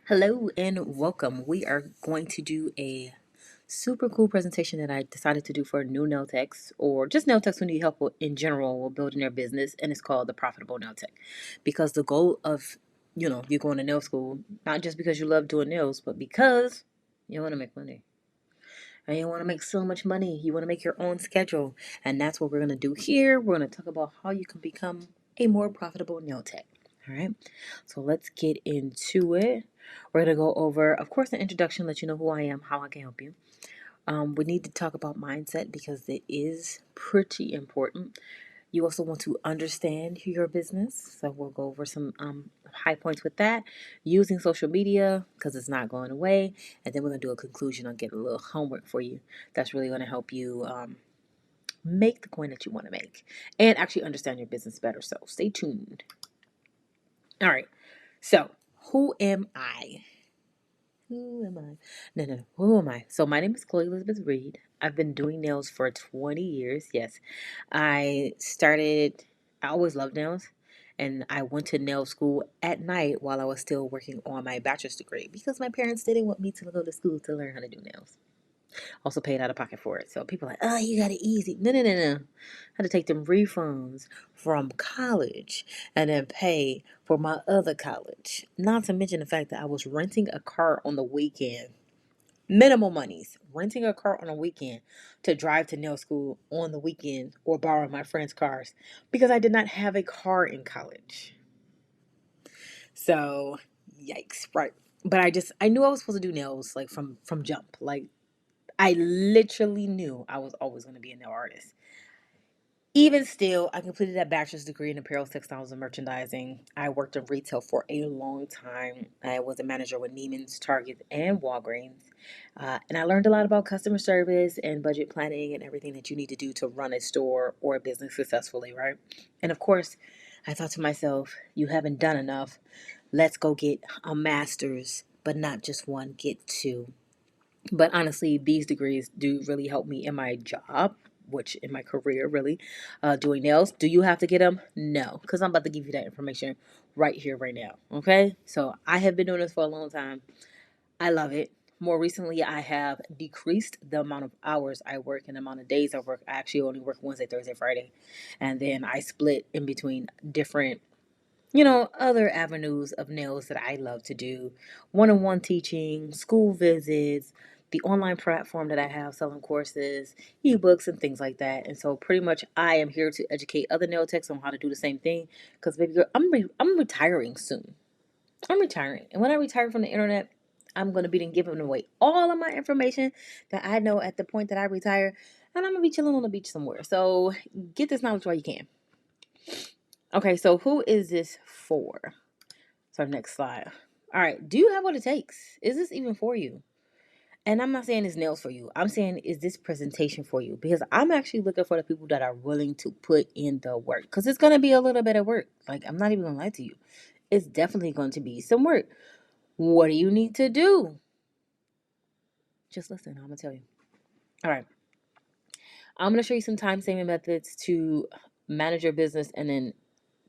Hello and welcome. We are going to do a super cool presentation that I decided to do for new nail techs or just nail techs who need help in general with building their business, and it's called the Profitable Nail Tech. Because the goal of you going to nail school, not just because you love doing nails, but because you want to make money. And you want to make so much money. You want to make your own schedule. And that's what we're going to do here. We're going to talk about how you can become a more profitable nail tech. All right. So let's get into it. We're going to go over, of course, an introduction, let you know who I am, how I can help you. We need to talk about mindset because it is pretty important. You also want to understand your business. So we'll go over some high points with that. Using social media because it's not going away. And then we're going to do a conclusion on get a little homework for you. That's really going to help you make the coin that you want to make and actually understand your business better. So stay tuned. All right. So who am I? Who am I? No. Who am I? So my name is Chloe Elizabeth Reed. I've been doing nails for 20 years. Yes. I always loved nails. And I went to nail school at night while I was still working on my bachelor's degree because my parents didn't want me to go to school to learn how to do nails. Also paid out of pocket for it. So people are like, oh, you got it easy. No. I had to take them refunds from college and then pay for my other college. Not to mention the fact that I was renting a car on the weekend. Minimal monies. Renting a car on a weekend to drive to nail school on the weekend or borrow my friends' cars because I did not have a car in college. So, yikes, right? But I knew I was supposed to do nails like from jump. Like I literally knew I was always going to be a nail artist. Even still, I completed that bachelor's degree in apparel, textiles, and merchandising. I worked in retail for a long time. I was a manager with Neiman's, Target, and Walgreens. And I learned a lot about customer service and budget planning and everything that you need to do to run a store or a business successfully, right? And of course, I thought to myself, you haven't done enough. Let's go get a master's, but not just one, get two. But honestly, these degrees do really help me in my job, which in my career, really, doing nails. Do you have to get them? No, because I'm about to give you that information right here, right now. Okay? So I have been doing this for a long time. I love it. More recently, I have decreased the amount of hours I work and the amount of days I work. I actually only work Wednesday, Thursday, Friday. And then I split in between different other avenues of nails that I love to do, one on one teaching, school visits, the online platform that I have selling courses, ebooks, and things like that. And so, pretty much, I am here to educate other nail techs on how to do the same thing. Because, baby girl, I'm retiring soon. I'm retiring. And when I retire from the internet, I'm going to be giving away all of my information that I know at the point that I retire. And I'm going to be chilling on the beach somewhere. So, get this knowledge while you can. Okay, so who is this for? So next slide. All right, do you have what it takes? Is this even for you? And I'm not saying it's nails for you. I'm saying is this presentation for you? Because I'm actually looking for the people that are willing to put in the work. Because it's gonna be a little bit of work. Like I'm not even gonna lie to you. It's definitely going to be some work. What do you need to do? Just listen, I'm gonna tell you. All right. I'm gonna show you some time saving methods to manage your business and then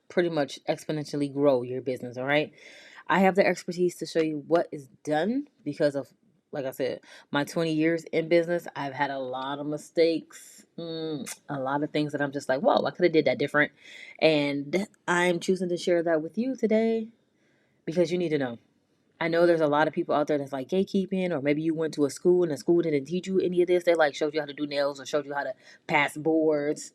pretty much exponentially grow your business. All right. I have the expertise to show you what is done because of, like I said, my 20 years in business. I've had a lot of mistakes, a lot of things that I'm just like, whoa, I could have did that different. And I'm choosing to share that with you today because you need to know. I know there's a lot of people out there that's like gatekeeping, or maybe you went to a school and the school didn't teach you any of this. They like showed you how to do nails or showed you how to pass boards.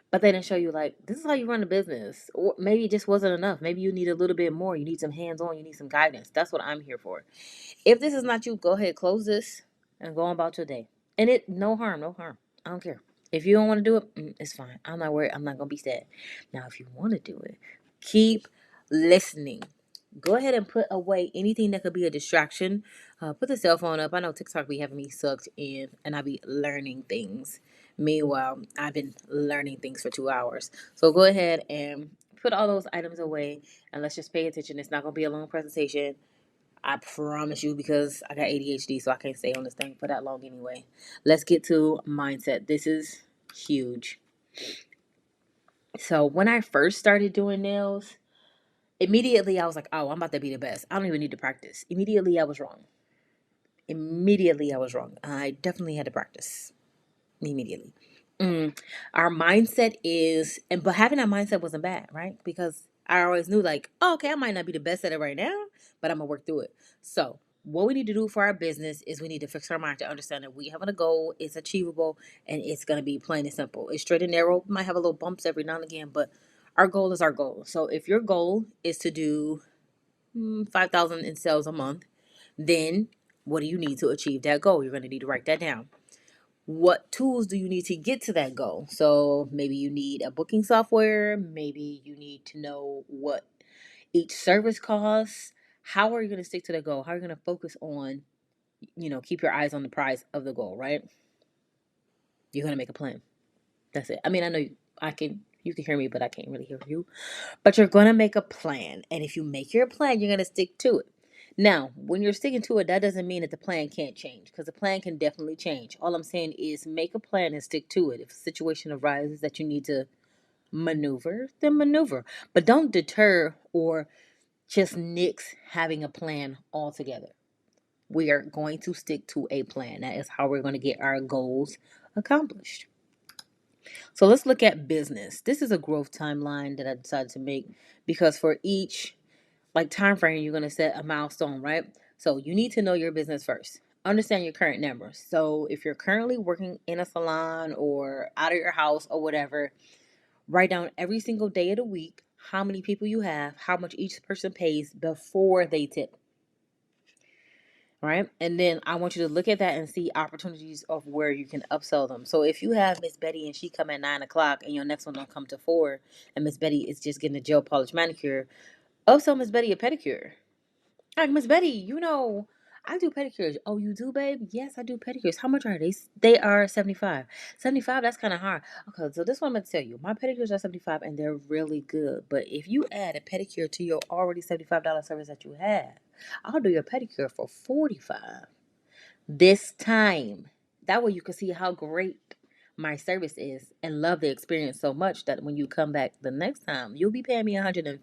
But they didn't show you like this is how you run a business. Or maybe it just wasn't enough. Maybe you need a little bit more. You need some hands on, you need some guidance. That's what I'm here for. If this is not you, go ahead, close this and go on about your day. And it no harm, no harm. I don't care. If you don't want to do it, it's fine. I'm not worried. I'm not gonna be sad. Now if you want to do it, keep listening. Go ahead and put away anything that could be a distraction. Put the cell phone up. I know TikTok be having me sucked in, and I be learning things. Meanwhile, I've been learning things for 2 hours. So go ahead and put all those items away, and let's just pay attention. It's not gonna be a long presentation. I promise you, because I got ADHD, so I can't stay on this thing for that long anyway. Let's get to mindset. This is huge. So when I first started doing nails, Immediately, I was like, oh, I'm about to be the best. I don't even need to practice. Immediately, I was wrong. Immediately, I was wrong. I definitely had to practice immediately. Mm. Our mindset is, and but having that mindset wasn't bad, right? Because I always knew, like, oh, okay, I might not be the best at it right now, but I'm gonna work through it. So, what we need to do for our business is we need to fix our mind to understand that we having a goal, it's achievable, and it's gonna be plain and simple. It's straight and narrow. Might have a little bumps every now and again, but our goal is our goal. So, if your goal is to do 5,000 in sales a month, then what do you need to achieve that goal? You're gonna need to write that down. What tools do you need to get to that goal? So maybe you need a booking software, maybe you need to know what each service costs. How are you going to stick to the goal? How are you going to focus on, keep your eyes on the prize of the goal, right? You're going to make a plan. That's it. I mean, I know you can hear me, but I can't really hear you. But you're going to make a plan. And if you make your plan, you're going to stick to it. Now, when you're sticking to it, that doesn't mean that the plan can't change, because the plan can definitely change. All I'm saying is make a plan and stick to it. If a situation arises that you need to maneuver, then maneuver. But don't deter or just nix having a plan altogether. We are going to stick to a plan. That is how we're going to get our goals accomplished. So let's look at business. This is a growth timeline that I decided to make because for each time frame, you're going to set a milestone, right? So you need to know your business first. Understand your current numbers. So if you're currently working in a salon or out of your house or whatever, write down every single day of the week how many people you have, how much each person pays before they tip. Right? And then I want you to look at that and see opportunities of where you can upsell them. So if you have Miss Betty and she come at 9 o'clock and your next one don't come to 4, and Miss Betty is just getting a gel polish manicure, upsell Miss Betty a pedicure. Like, Miss Betty, I do pedicures. Oh, you do, babe? Yes, I do pedicures. How much are they? They are 75. 75, that's kind of hard. Okay, so this one I'm going to tell you. My pedicures are 75 and they're really good. But if you add a pedicure to your already $75 service that you have, I'll do your pedicure for 45 this time. That way you can see how great my service is and love the experience so much that when you come back the next time, you'll be paying me $150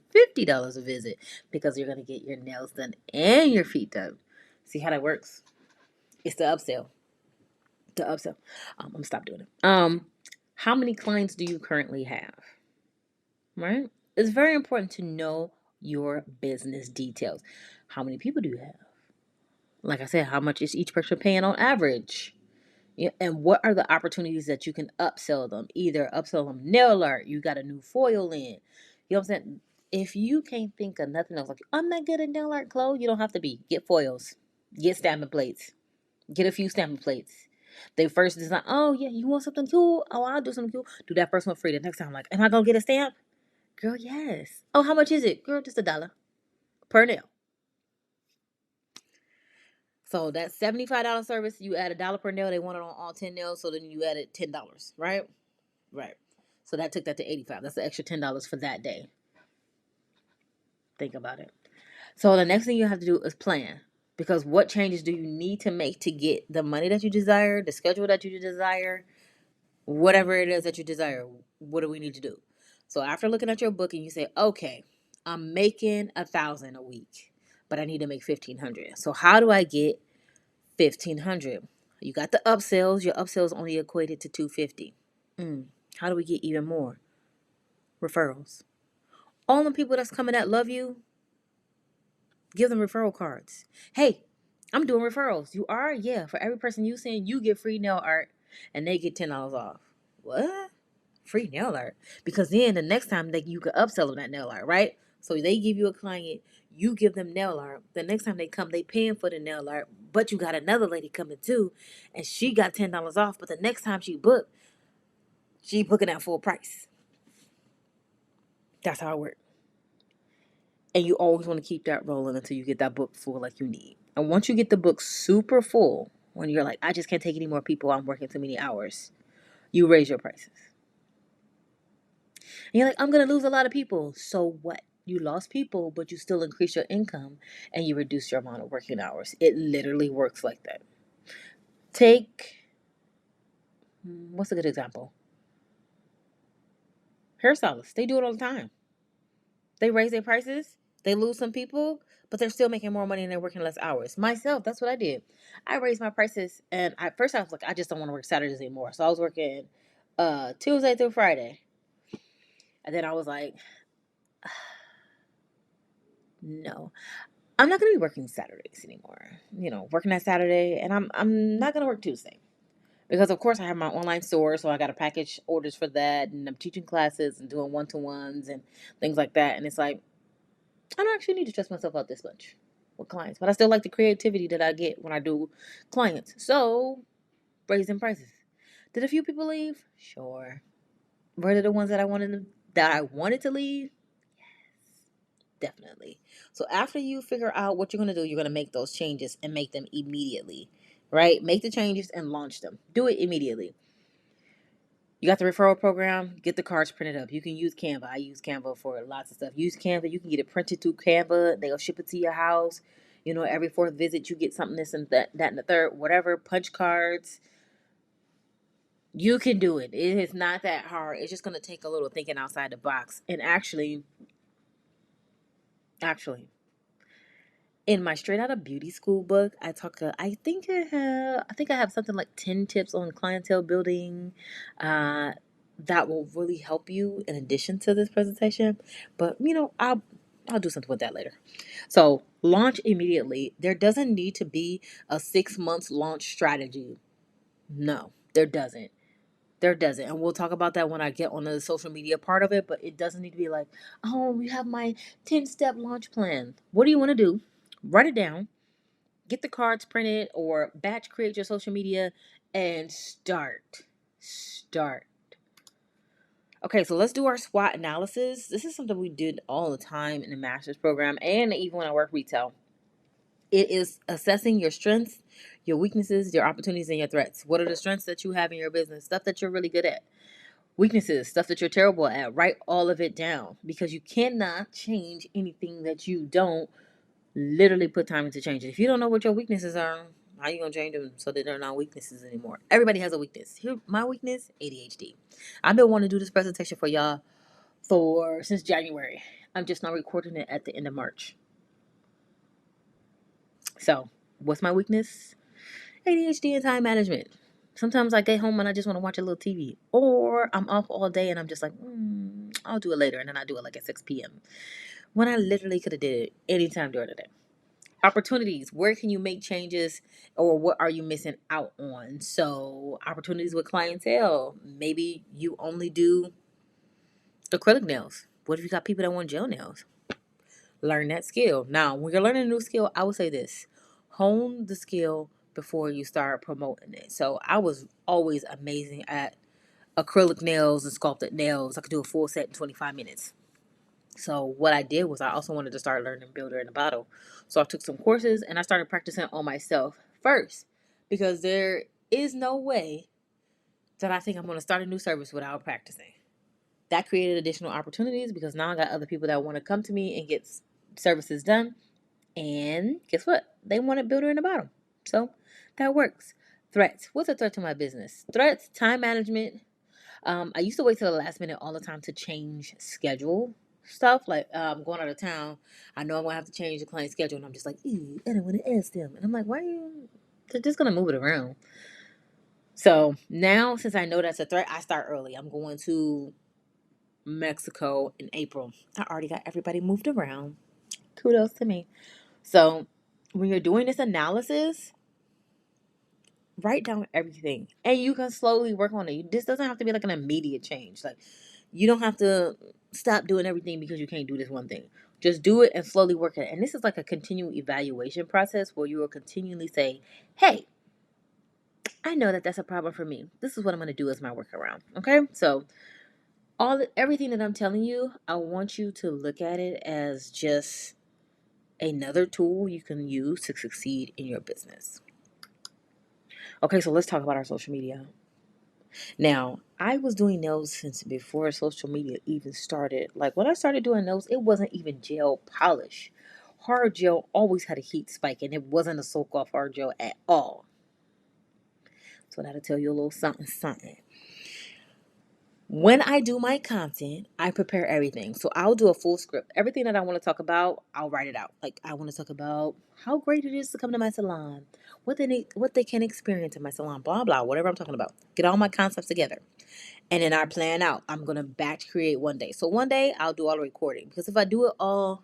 a visit because you're going to get your nails done and your feet done. See how that works? It's the upsell. The upsell. I'm going to stop doing it. How many clients do you currently have? Right? It's very important to know your business details. How many people do you have? Like I said, how much is each person paying on average? Yeah, and what are the opportunities that you can upsell them? Either upsell them nail art, you got a new foil in. You know what I'm saying? If you can't think of nothing else, like I'm not good at nail art, Chloe, you don't have to be. Get foils, get stamping plates, get a few stamping plates. They first design, oh yeah, you want something cool? Oh, I'll do something cool. Do that first one free. The next time, like, am I gonna get a stamp? Girl, yes. Oh, how much is it? Girl, just $1 per nail. So that $75 service, you add $1 per nail. They want it on all 10 nails, so then you added $10, right? Right. So that took that to 85. That's the extra $10 for that day. Think about it. So the next thing you have to do is plan. Because what changes do you need to make to get the money that you desire, the schedule that you desire, whatever it is that you desire? What do we need to do? So after looking at your book and you say, okay, I'm making 1,000 a week, but I need to make 1,500. So how do I get 1,500? You got the upsells. Your upsells only equated to 250. How do we get even more? Referrals. All the people that's coming that love you, give them referral cards. Hey, I'm doing referrals. You are? Yeah. For every person you send, you get free nail art and they get $10 off. What? Free nail art? Because then the next time you could upsell them that nail art, right? So they give you a client, you give them nail art. The next time they come, they paying for the nail art, but you got another lady coming too, and she got $10 off. But the next time she booking at full price. That's how it works. And you always want to keep that rolling until you get that book full like you need. And once you get the book super full, when you're like, I just can't take any more people, I'm working too many hours, you raise your prices. And you're like, I'm going to lose a lot of people. So what? You lost people, but you still increase your income and you reduce your amount of working hours. It literally works like that. Take, what's a good example? Hairstylists. They do it all the time. They raise their prices. They lose some people, but they're still making more money and they're working less hours. Myself, that's what I did. I raised my prices, and at first I was like, I just don't want to work Saturdays anymore. So I was working Tuesday through Friday. And then I was like, no, I'm not gonna be working Saturdays anymore. Working that Saturday, and I'm not gonna work Tuesday. Because of course I have my online store, so I got to package orders for that, and I'm teaching classes and doing one-to-ones and things like that. And it's like I don't actually need to stress myself out this much with clients, but I still like the creativity that I get when I do clients. So raising prices. Did a few people leave? Sure. Were they the ones that I wanted to leave? Definitely. So after you figure out what you're gonna do, you're gonna make those changes and make them immediately. Right? Make the changes and launch them. Do it immediately. You got the referral program, get the cards printed up. You can use Canva. I use Canva for lots of stuff. Use Canva. You can get it printed through Canva. They'll ship it to your house. Every fourth visit, you get something this and that and the third, whatever. Punch cards. You can do it. It is not that hard. It's just going to take a little thinking outside the box. And actually, in my Straight Out of Beauty School book, I think I have something like 10 tips on clientele building uh, that will really help you in addition to this presentation. But I'll do something with that later. So launch immediately. There doesn't need to be a 6 months launch strategy. No, there doesn't. There doesn't. And we'll talk about that when I get on the social media part of it. But it doesn't need to be like, oh, we have my 10-step launch plan. What do you want to do? Write it down, get the cards printed, or batch create your social media and start. Start. Okay, so let's do our SWOT analysis. This is something we did all the time in the master's program and even when I work retail. It is assessing your strengths, your weaknesses, your opportunities, and your threats. What are the strengths that you have in your business? Stuff that you're really good at. Weaknesses, stuff that you're terrible at. Write all of it down because you cannot change anything that you don't literally put time into changing. If you don't know what your weaknesses are, how you gonna change them so that they're not weaknesses anymore? Everybody has a weakness. Here, my weakness, ADHD. I've been wanting to do this presentation for y'all for since January. I'm just not recording it at the end of March. So, what's my weakness? ADHD and time management. Sometimes I get home and I just want to watch a little TV, or I'm off all day and I'm just like, I'll do it later, and then I do it like at 6 p.m. when I literally could have did it anytime during the day. Opportunities. Where can you make changes, or what are you missing out on? So opportunities with clientele. Maybe you only do acrylic nails. What if you got people that want gel nails? Learn that skill. Now, when you're learning a new skill, I would say this: hone the skill before you start promoting it. So I was always amazing at acrylic nails and sculpted nails. I could do a full set in 25 minutes. So what I did was I also wanted to start learning builder in a bottle. So I took some courses and I started practicing on myself first, because there is no way that I think I'm going to start a new service without practicing. That created additional opportunities because now I got other people that want to come to me and get services done. And guess what? They want a builder in a bottle. So that works. Threats. What's a threat to my business? Threats, time management. I used to wait till the last minute all the time to change schedule stuff. Like going out of town, I know I'm gonna have to change the client schedule, and I'm just like, ew, I don't want to ask them. And I'm like, why are you? They're just gonna move it around. So now, since I know that's a threat, I start early. I'm going to Mexico in April. I already got everybody moved around. Kudos to me. So when you're doing this analysis, write down everything and you can slowly work on it. This doesn't have to be like an immediate change. Like, you don't have to stop doing everything because you can't do this one thing. Just do it and slowly work it. And this is like a continual evaluation process where you will continually say, hey, I know that that's a problem for me. This is what I'm going to do as my workaround. Okay. So everything that I'm telling you, I want you to look at it as just another tool you can use to succeed in your business. Okay, so let's talk about our social media. Now, I was doing nails since before social media even started. Like, when I started doing nails, it wasn't even gel polish. Hard gel always had a heat spike, and it wasn't a soak off hard gel at all. So that'll tell you a little something, something. When I do my content, I prepare everything. So I'll do a full script. Everything that I want to talk about, I'll write it out. Like I want to talk about how great it is to come to my salon, what they can experience in my salon, blah blah, whatever I'm talking about. Get all my concepts together. And then I plan out. I'm gonna batch create one day. So one day I'll do all the recording. Because if I do it all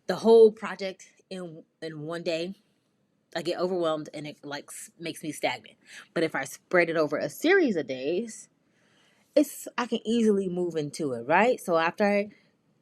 the whole project in one day, I get overwhelmed and it like makes me stagnant. But if I spread it over a series of days, it's I can easily move into it, right? So after I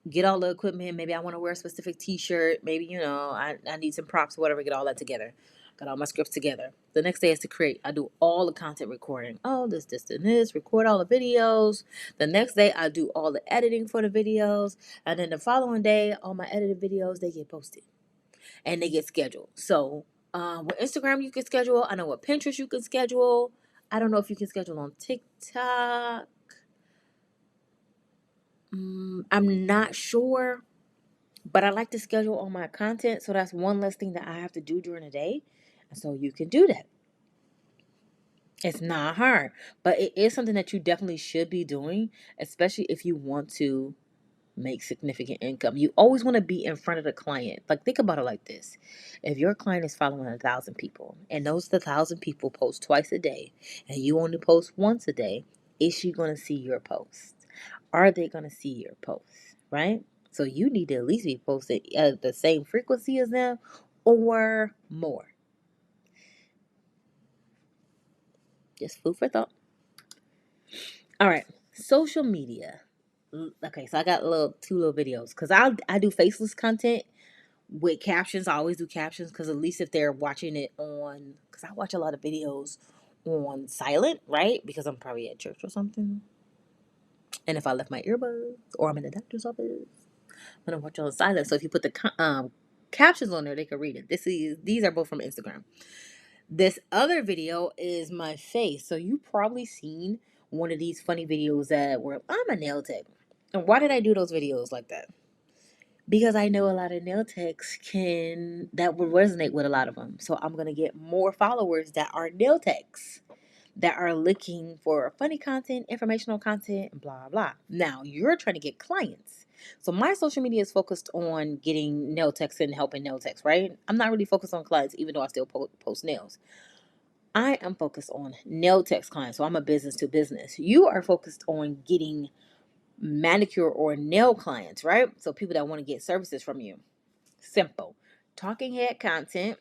get all the equipment, maybe I want to wear a specific t-shirt, maybe I need some props or whatever, get all that together. Got all my scripts together. The next day is to create. I do all the content recording. Oh, this, and this. Record all the videos. The next day, I do all the editing for the videos. And then the following day, all my edited videos, they get posted. And they get scheduled. So with Instagram, you can schedule. I know with Pinterest, you can schedule. I don't know if you can schedule on TikTok. I'm not sure, but I like to schedule all my content. So that's one less thing that I have to do during the day. And so you can do that. It's not hard, but it is something that you definitely should be doing, especially if you want to make significant income. You always want to be in front of the client. Like think about it like this. If your client is following 1,000 people and those 1,000 people post twice a day and you only post once a day, is she going to see your post? Are they going to see your post? Right? So you need to at least be posted at the same frequency as them or more. Just food for thought. All right. Social media. Okay, so I got two little videos because I do faceless content with captions. I always do captions because at least if they're watching it on, because I watch a lot of videos on silent, right? Because I'm probably at church or something. And if I left my earbuds or I'm in the doctor's office, I'm gonna watch on silent. So if you put the captions on there, they can read it. These are both from Instagram. This other video is my face. So you probably seen one of these funny videos that where I'm a nail tech. And why did I do those videos like that? Because I know a lot of nail techs that will resonate with a lot of them. So I'm gonna get more followers that are nail techs that are looking for funny content, informational content, and blah blah. Now you're trying to get clients. So my social media is focused on getting nail techs and helping nail techs, right? I'm not really focused on clients, even though I still post nails. I am focused on nail techs clients, so I'm a business to business. You are focused on getting manicure or nail clients, right? So people that want to get services from you. Simple. Talking head content.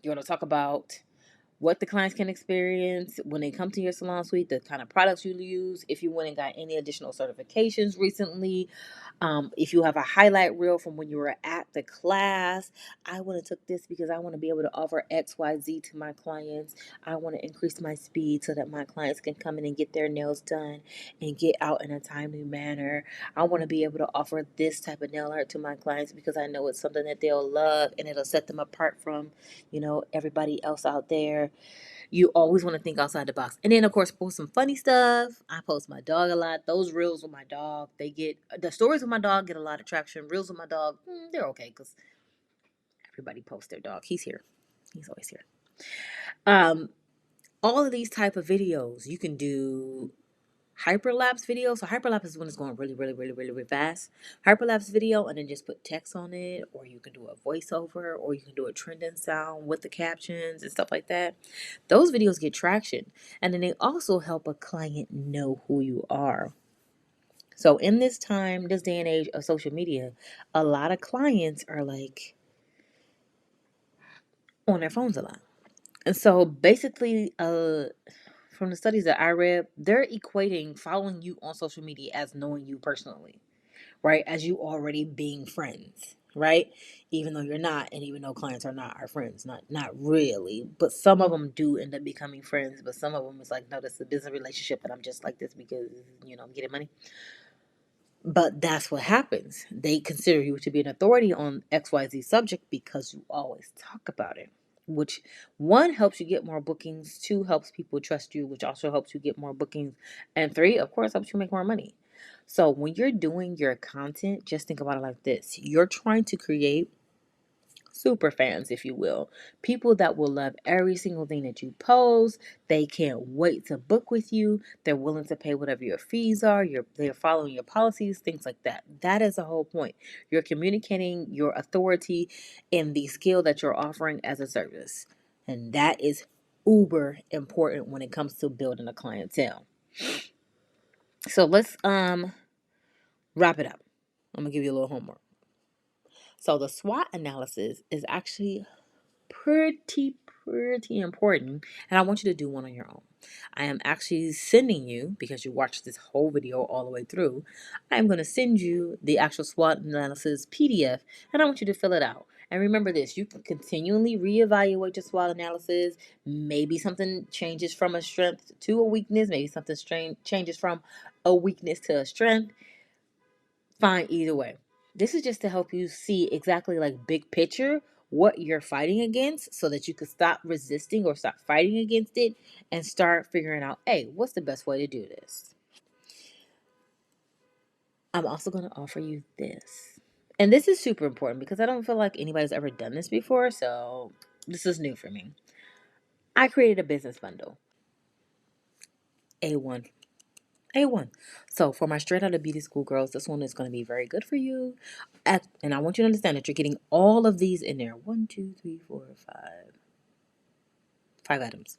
You want to talk about what the clients can experience when they come to your salon suite, the kind of products you use, if you went and got any additional certifications recently, if you have a highlight reel from when you were at the class. I want to took this because I want to be able to offer XYZ to my clients. I want to increase my speed so that my clients can come in and get their nails done and get out in a timely manner. I want to be able to offer this type of nail art to my clients because I know it's something that they'll love and it'll set them apart from, everybody else out there. You always want to think outside the box. And then, of course, post some funny stuff. I post my dog a lot. Those reels with my dog, the stories with my dog get a lot of traction. Reels with my dog, they're okay because everybody posts their dog. He's here. He's always here. Um, all of these type of videos, you can do hyperlapse video. So hyperlapse is when it's going really, really, really, really, really fast. Hyperlapse video, and then just put text on it, or you can do a voiceover, or you can do a trending sound with the captions and stuff like that. Those videos get traction, and then they also help a client know who you are. So in this day and age of social media, a lot of clients are like on their phones a lot. And so basically, from the studies that I read, they're equating following you on social media as knowing you personally, right? As you already being friends, right? Even though you're not, and even though clients are not our friends, not really. But some of them do end up becoming friends. But some of them is like, no, this is a business relationship, and I'm just like this because I'm getting money. But that's what happens. They consider you to be an authority on XYZ subject because you always talk about it. Which one helps you get more bookings, two helps people trust you, which also helps you get more bookings, and three, of course, helps you make more money. So when you're doing your content, just think about it like this. You're trying to create super fans, if you will. People that will love every single thing that you post. They can't wait to book with you. They're willing to pay whatever your fees are. They're following your policies, things like that. That is the whole point. You're communicating your authority in the skill that you're offering as a service. And that is uber important when it comes to building a clientele. So let's wrap it up. I'm gonna give you a little homework. So the SWOT analysis is actually pretty important, and I want you to do one on your own. I am actually sending you, because you watched this whole video all the way through, I'm going to send you the actual SWOT analysis PDF, and I want you to fill it out. And remember this, you can continually reevaluate your SWOT analysis. Maybe something changes from a strength to a weakness. Maybe something changes from a weakness to a strength. Fine, either way. This is just to help you see exactly, like, big picture what you're fighting against, so that you can stop resisting or stop fighting against it and start figuring out, hey, what's the best way to do this? I'm also going to offer you this. And this is super important because I don't feel like anybody's ever done this before, so this is new for me. I created a business bundle. A1. A1. So for my straight out of beauty school girls, this one is going to be very good for you. And I want you to understand that you're getting all of these in there. 1, 2, 3, 4, 5. 5 items.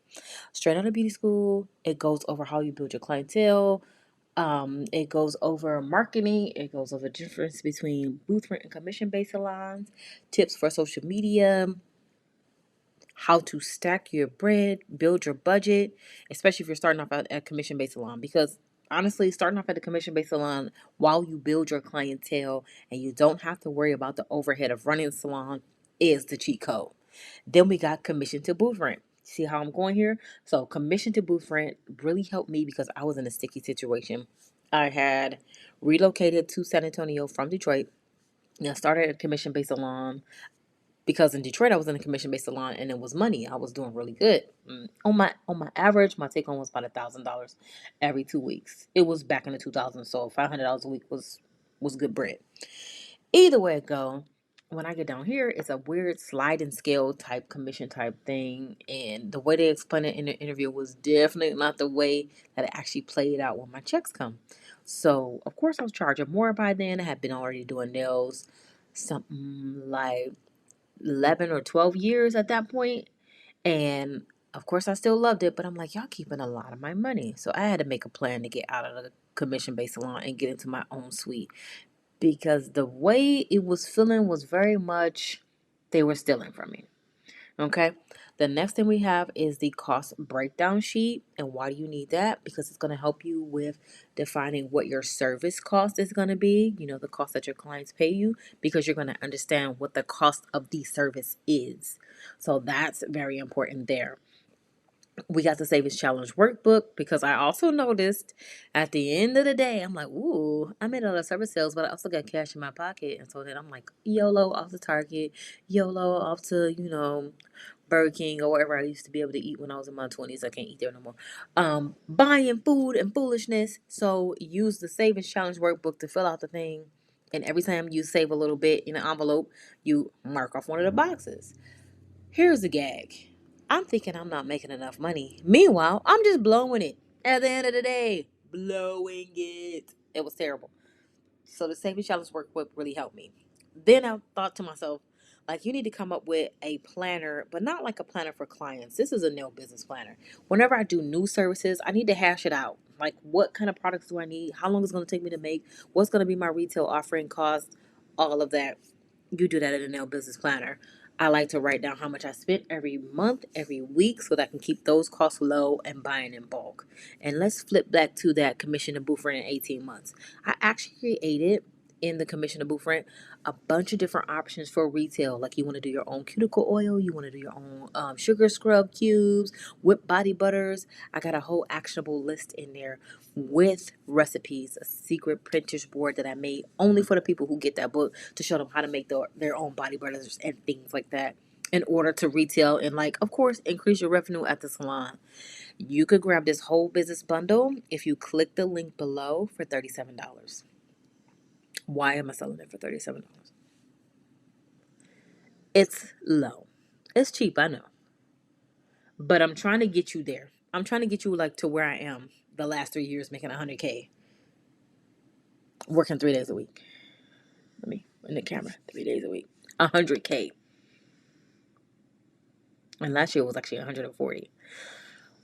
Straight out of beauty school, it goes over how you build your clientele. It goes over marketing. It goes over the difference between booth rent and commission-based salons, tips for social media, how to stack your bread, build your budget, especially if you're starting off at a commission-based salon. Because honestly, starting off at a commission-based salon while you build your clientele and you don't have to worry about the overhead of running a salon is the cheat code. Then we got commission to booth rent. See how I'm going here? So commission to booth rent really helped me because I was in a sticky situation. I had relocated to San Antonio from Detroit. And I started a commission-based salon because in Detroit I was in a commission-based salon and it was money. I was doing really good. On my average, my take home was about $1,000 every 2 weeks. It was back in the 2000s, so $500 a week was good bread. Either way it go, when I get down here, it's a weird sliding scale type commission type thing, and the way they explained it in the interview was definitely not the way that it actually played out when my checks come. So of course I was charging more by then. I had been already doing nails something like 11 or 12 years at that point, and of course I still loved it, but I'm like, y'all keeping a lot of my money. So I had to make a plan to get out of the commission based salon and get into my own suite because the way it was feeling was very much they were stealing from me. Okay. The next thing we have is the cost breakdown sheet. And why do you need that? Because it's going to help you with defining what your service cost is going to be, the cost that your clients pay you, because you're going to understand what the cost of the service is. So that's very important there. We got the Savings Challenge workbook because I also noticed at the end of the day, I'm like, ooh, I made a lot of service sales, but I also got cash in my pocket. And so then I'm like, YOLO off to Target, YOLO off to, Burger King or wherever I used to be able to eat when I was in my 20s. I can't eat there no more. Buying food and foolishness. So use the Savings Challenge workbook to fill out the thing. And every time you save a little bit in an envelope, you mark off one of the boxes. Here's the gag. I'm thinking I'm not making enough money. Meanwhile, I'm just blowing it. At the end of the day, blowing it. It was terrible. So the savings challenge workbook really helped me. Then I thought to myself, like, you need to come up with a planner, but not like a planner for clients. This is a nail business planner. Whenever I do new services, I need to hash it out. Like, what kind of products do I need? How long is it going to take me to make? What's going to be my retail offering cost? All of that. You do that in a nail business planner. I like to write down how much I spent every month, every week, so that I can keep those costs low and buying in bulk. And let's flip back to that commission and booth rent in 18 months. I actually created in the commission and booth rent a bunch of different options for retail. Like, you want to do your own cuticle oil, you want to do your own sugar scrub cubes, whipped body butters. I got a whole actionable list in there with recipes, a secret Pinterest board that I made only for the people who get that book to show them how to make their own body butters and things like that in order to retail and, like, of course, increase your revenue at the salon. You could grab this whole business bundle if you click the link below for $37. Why am I selling it for $37? It's low. It's cheap, I know. But I'm trying to get you there. I'm trying to get you like to where I am the last 3 years making 100K, working 3 days a week. Let me in the camera, 3 days a week. 100K. And last year was actually 140.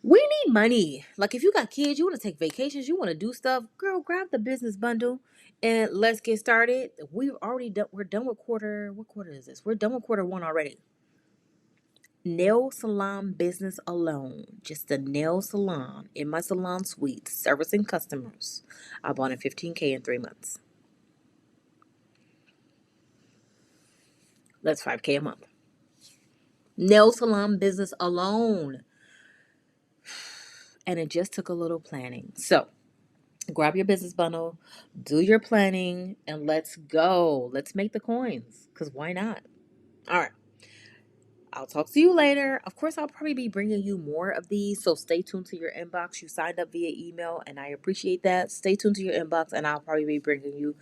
We need money. Like if you got kids, you want to take vacations, you want to do stuff, girl, grab the business bundle and let's get started. We've already done. We're done with quarter. What quarter is this? We're done with quarter 1 already. Nail salon business alone, just a nail salon in my salon suite, servicing customers. I bought in 15K in 3 months. That's 5K a month. Nail salon business alone, and it just took a little planning. So grab your business bundle, do your planning, and let's go. Let's make the coins. Because why not? All right. I'll talk to you later. Of course, I'll probably be bringing you more of these. So stay tuned to your inbox. You signed up via email, and I appreciate that. Stay tuned to your inbox, and I'll probably be bringing you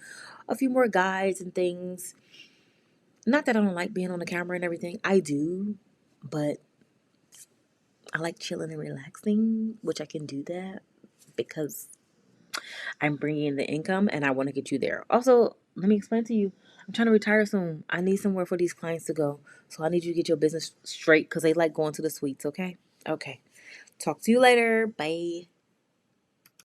a few more guides and things. Not that I don't like being on the camera and everything. I do. But I like chilling and relaxing, which I can do that because I'm bringing in the income and I want to get you there. Also, let me explain to you, I'm trying to retire soon. I need somewhere for these clients to go. So I need you to get your business straight because they like going to the suites, okay? Okay. Talk to you later. Bye.